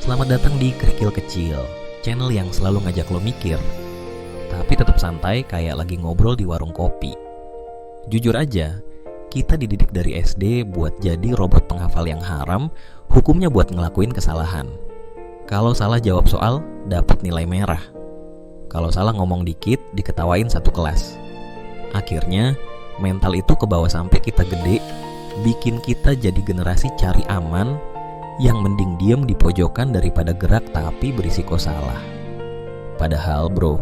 Selamat datang di Kerikil Kecil, channel yang selalu ngajak lo mikir, tapi tetap santai kayak lagi ngobrol di warung kopi. Jujur aja, kita dididik dari SD buat jadi robot penghafal yang haram, hukumnya buat ngelakuin kesalahan. Kalau salah jawab soal, dapat nilai merah. Kalau salah ngomong dikit, diketawain satu kelas. Akhirnya, mental itu kebawa sampai kita gede, bikin kita jadi generasi cari aman, yang mending diem di pojokan daripada gerak tapi berisiko salah. Padahal bro,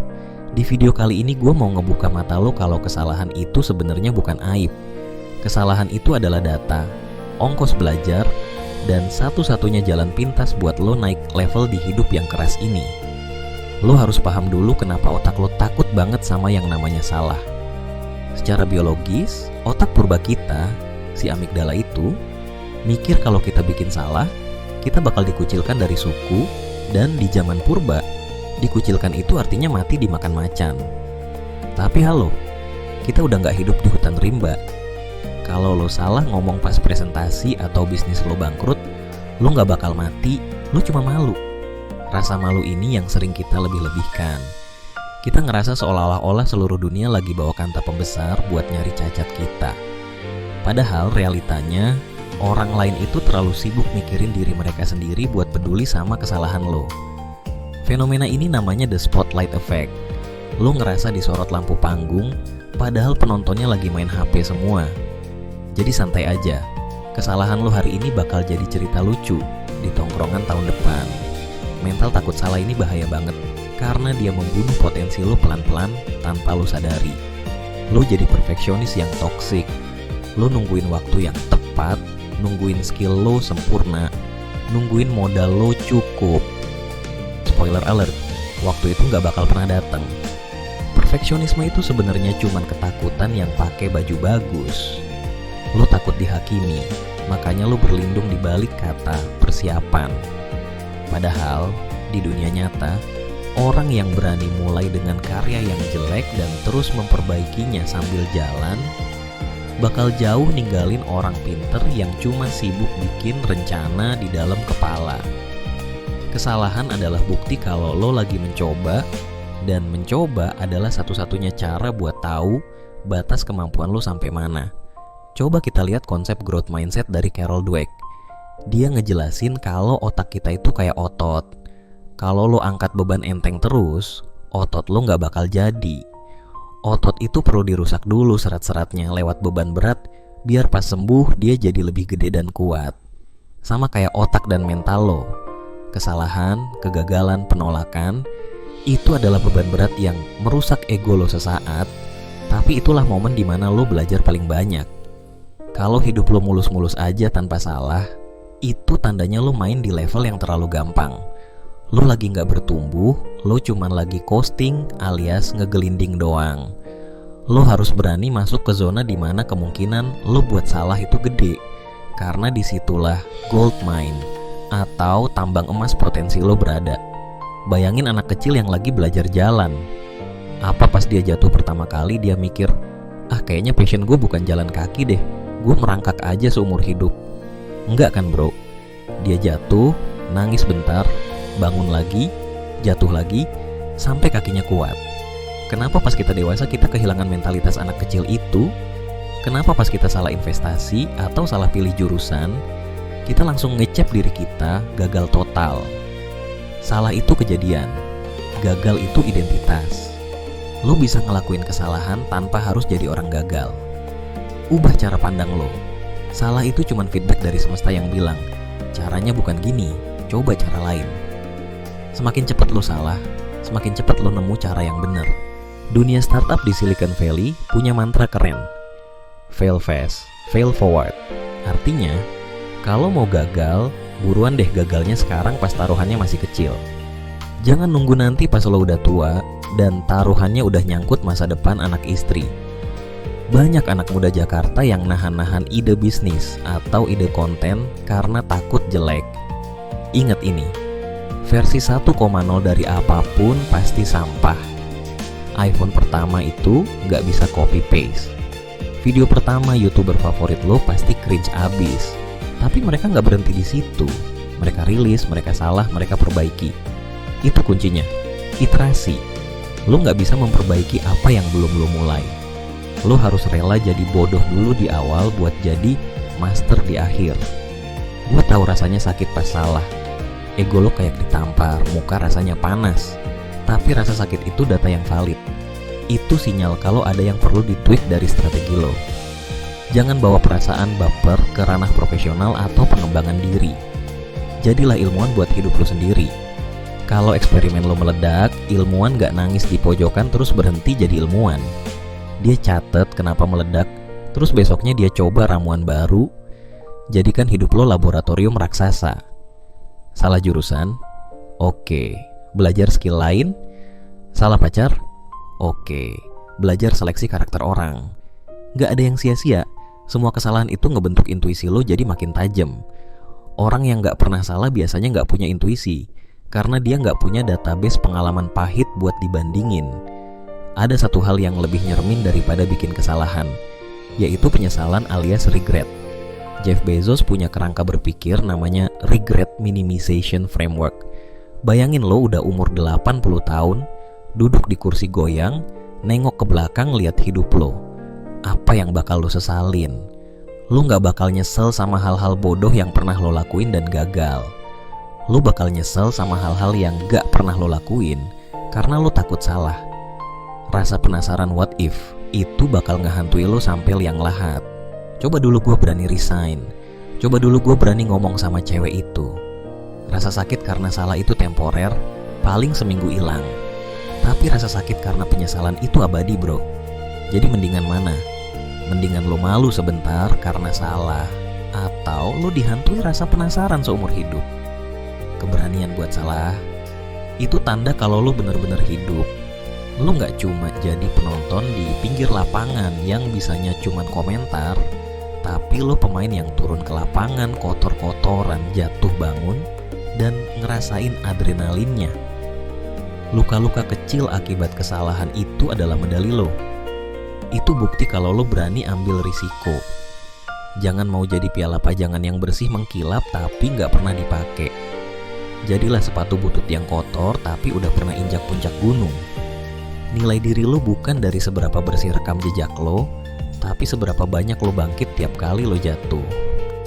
di video kali ini gue mau ngebuka mata lo kalau kesalahan itu sebenarnya bukan aib. Kesalahan itu adalah data, ongkos belajar, dan satu-satunya jalan pintas buat lo naik level di hidup yang keras ini. Lo harus paham dulu kenapa otak lo takut banget sama yang namanya salah. Secara biologis, otak purba kita, si amigdala itu, mikir kalau kita bikin salah, kita bakal dikucilkan dari suku, dan di zaman purba, dikucilkan itu artinya mati dimakan macan. Tapi halo, kita udah gak hidup di hutan rimba. Kalau lo salah ngomong pas presentasi atau bisnis lo bangkrut, lo gak bakal mati, lo cuma malu. Rasa malu ini yang sering kita lebih-lebihkan. Kita ngerasa seolah-olah seluruh dunia lagi bawa kanta pembesar buat nyari cacat kita. Padahal realitanya, orang lain itu terlalu sibuk mikirin diri mereka sendiri buat peduli sama kesalahan lo. Fenomena ini namanya the spotlight effect. Lo ngerasa disorot lampu panggung, padahal penontonnya lagi main HP semua. Jadi santai aja, kesalahan lo hari ini bakal jadi cerita lucu di tongkrongan tahun depan. Mental takut salah ini bahaya banget, karena dia membunuh potensi lo pelan-pelan tanpa lo sadari. Lo jadi perfeksionis yang toksik. Lo nungguin waktu yang tepat, nungguin skill lo sempurna, nungguin modal lo cukup. Spoiler alert, waktu itu gak bakal pernah datang. Perfeksionisme itu sebenarnya cuman ketakutan yang pakai baju bagus. Lo takut dihakimi, makanya lo berlindung di balik kata persiapan. Padahal di dunia nyata, orang yang berani mulai dengan karya yang jelek dan terus memperbaikinya sambil jalan bakal jauh ninggalin orang pinter yang cuma sibuk bikin rencana di dalam kepala. Kesalahan adalah bukti kalau lo lagi mencoba, dan mencoba adalah satu-satunya cara buat tahu batas kemampuan lo sampai mana. Coba kita lihat konsep growth mindset dari Carol Dweck. Dia ngejelasin kalau otak kita itu kayak otot. Kalau lo angkat beban enteng terus, otot lo gak bakal jadi. Otot itu perlu dirusak dulu serat-seratnya lewat beban berat, biar pas sembuh dia jadi lebih gede dan kuat. Sama kayak otak dan mental lo. Kesalahan, kegagalan, penolakan, itu adalah beban berat yang merusak ego lo sesaat, tapi itulah momen dimana lo belajar paling banyak. Kalau hidup lo mulus-mulus aja tanpa salah, itu tandanya lo main di level yang terlalu gampang. Lo lagi gak bertumbuh, lo cuman lagi coasting alias ngegelinding doang. Lo harus berani masuk ke zona dimana kemungkinan lo buat salah itu gede, karena disitulah gold mine atau tambang emas potensi lo berada. Bayangin anak kecil yang lagi belajar jalan. Apa pas dia jatuh pertama kali dia mikir, kayaknya passion gue bukan jalan kaki deh, gue merangkak aja seumur hidup. Enggak kan bro, dia jatuh, nangis bentar, bangun lagi, jatuh lagi, sampai kakinya kuat. Kenapa pas kita dewasa kita kehilangan mentalitas anak kecil itu? Kenapa pas kita salah investasi atau salah pilih jurusan, kita langsung ngecap diri kita gagal total? Salah itu kejadian, gagal itu identitas. Lo bisa ngelakuin kesalahan tanpa harus jadi orang gagal. Ubah cara pandang lo. Salah itu cuman feedback dari semesta yang bilang, caranya bukan gini, coba cara lain. Semakin cepat lo salah, semakin cepat lo nemu cara yang benar. Dunia startup di Silicon Valley punya mantra keren. Fail fast, fail forward. Artinya, kalau mau gagal, buruan deh gagalnya sekarang pas taruhannya masih kecil. Jangan nunggu nanti pas lo udah tua dan taruhannya udah nyangkut masa depan anak istri. Banyak anak muda Jakarta yang nahan-nahan ide bisnis atau ide konten karena takut jelek. Ingat ini, versi 1.0 dari apapun pasti sampah. iPhone pertama itu gak bisa copy paste. Video pertama YouTuber favorit lo pasti cringe abis. Tapi mereka gak berhenti di situ. Mereka rilis, mereka salah, mereka perbaiki. Itu kuncinya, iterasi. Lu gak bisa memperbaiki apa yang belum lu mulai. Lu harus rela jadi bodoh dulu di awal buat jadi master di akhir. Gue tahu rasanya sakit pas salah. Ego lo kayak ditampar, muka rasanya panas. Tapi rasa sakit itu data yang valid. Itu sinyal kalau ada yang perlu ditweak dari strategi lo. Jangan bawa perasaan baper ke ranah profesional atau pengembangan diri. Jadilah ilmuwan buat hidup lo sendiri. Kalau eksperimen lo meledak, ilmuwan gak nangis di pojokan terus berhenti jadi ilmuwan. Dia catet kenapa meledak, terus besoknya dia coba ramuan baru. Jadikan hidup lo laboratorium raksasa. Salah jurusan? Oke. Belajar skill lain? Salah pacar? Oke. Belajar seleksi karakter orang. Gak ada yang sia-sia. Semua kesalahan itu ngebentuk intuisi lo jadi makin tajam. Orang yang gak pernah salah biasanya gak punya intuisi, karena dia gak punya database pengalaman pahit buat dibandingin. Ada satu hal yang lebih nyeremin daripada bikin kesalahan, yaitu penyesalan alias regret. Jeff Bezos punya kerangka berpikir namanya Regret Minimization Framework. Bayangin lo udah umur 80 tahun, duduk di kursi goyang, nengok ke belakang lihat hidup lo. Apa yang bakal lo sesalin? Lo gak bakal nyesel sama hal-hal bodoh yang pernah lo lakuin dan gagal. Lo bakal nyesel sama hal-hal yang gak pernah lo lakuin karena lo takut salah. Rasa penasaran what if itu bakal ngehantui lo sampai liang lahat. Coba dulu gue berani resign. Coba dulu gue berani ngomong sama cewek itu. Rasa sakit karena salah itu temporer, paling seminggu hilang. Tapi rasa sakit karena penyesalan itu abadi bro. Jadi mendingan mana? Mendingan lo malu sebentar karena salah, atau lo dihantui rasa penasaran seumur hidup. Keberanian buat salah itu tanda kalau lo bener-bener hidup. Lo gak cuma jadi penonton di pinggir lapangan yang bisanya cuman komentar, tapi lo pemain yang turun ke lapangan kotor-kotoran, jatuh bangun, dan ngerasain adrenalinnya. Luka-luka kecil akibat kesalahan itu adalah medali lo. Itu bukti kalau lo berani ambil risiko. Jangan mau jadi piala pajangan yang bersih mengkilap tapi gak pernah dipakai. Jadilah sepatu butut yang kotor tapi udah pernah injak puncak gunung. Nilai diri lo bukan dari seberapa bersih rekam jejak lo, tapi seberapa banyak lo bangkit tiap kali lo jatuh.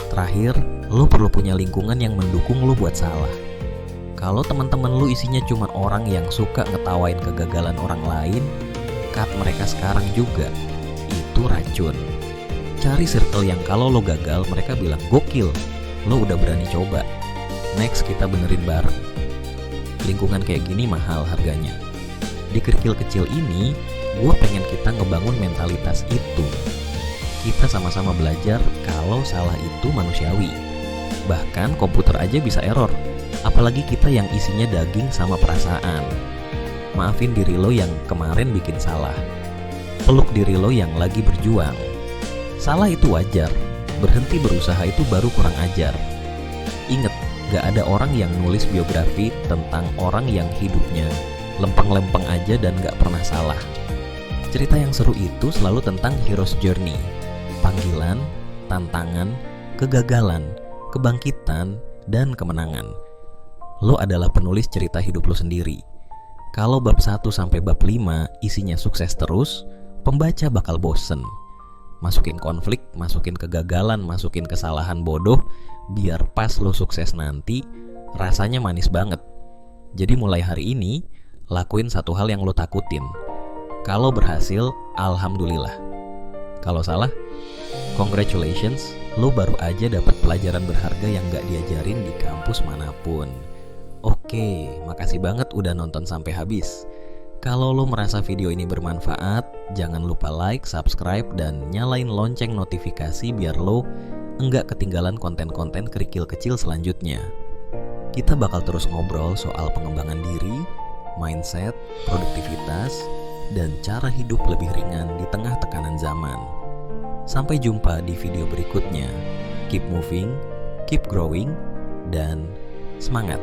Terakhir, lo perlu punya lingkungan yang mendukung lo buat salah. Kalau teman-teman lo isinya cuma orang yang suka ngetawain kegagalan orang lain, cut mereka sekarang juga. Itu racun. Cari circle yang kalau lo gagal mereka bilang gokil, lo udah berani coba, next kita benerin bareng. Lingkungan kayak gini mahal harganya. Di kerikil kecil ini gue pengen kita ngebangun mentalitas itu. Kita sama-sama belajar kalau salah itu manusiawi. Bahkan komputer aja bisa error, apalagi kita yang isinya daging sama perasaan. Maafin diri lo yang kemarin bikin salah. Peluk diri lo yang lagi berjuang. Salah itu wajar. Berhenti berusaha itu baru kurang ajar. Ingat, gak ada orang yang nulis biografi tentang orang yang hidupnya lempeng-lempeng aja dan gak pernah salah. Cerita yang seru itu selalu tentang hero's journey. Panggilan, tantangan, kegagalan, kebangkitan, dan kemenangan. Lo adalah penulis cerita hidup lo sendiri. Kalau bab 1 sampai bab 5 isinya sukses terus, pembaca bakal bosen. Masukin konflik, masukin kegagalan, masukin kesalahan bodoh, biar pas lo sukses nanti, rasanya manis banget. Jadi mulai hari ini, lakuin satu hal yang lo takutin. Kalau berhasil, alhamdulillah. Kalau salah, congratulations, lo baru aja dapat pelajaran berharga yang gak diajarin di kampus manapun. Oke, makasih banget udah nonton sampai habis. Kalau lo merasa video ini bermanfaat, jangan lupa like, subscribe, dan nyalain lonceng notifikasi biar lo enggak ketinggalan konten-konten kerikil kecil selanjutnya. Kita bakal terus ngobrol soal pengembangan diri, mindset, produktivitas, dan cara hidup lebih ringan di tengah tekanan zaman. Sampai jumpa di video berikutnya. Keep moving, keep growing, dan semangat!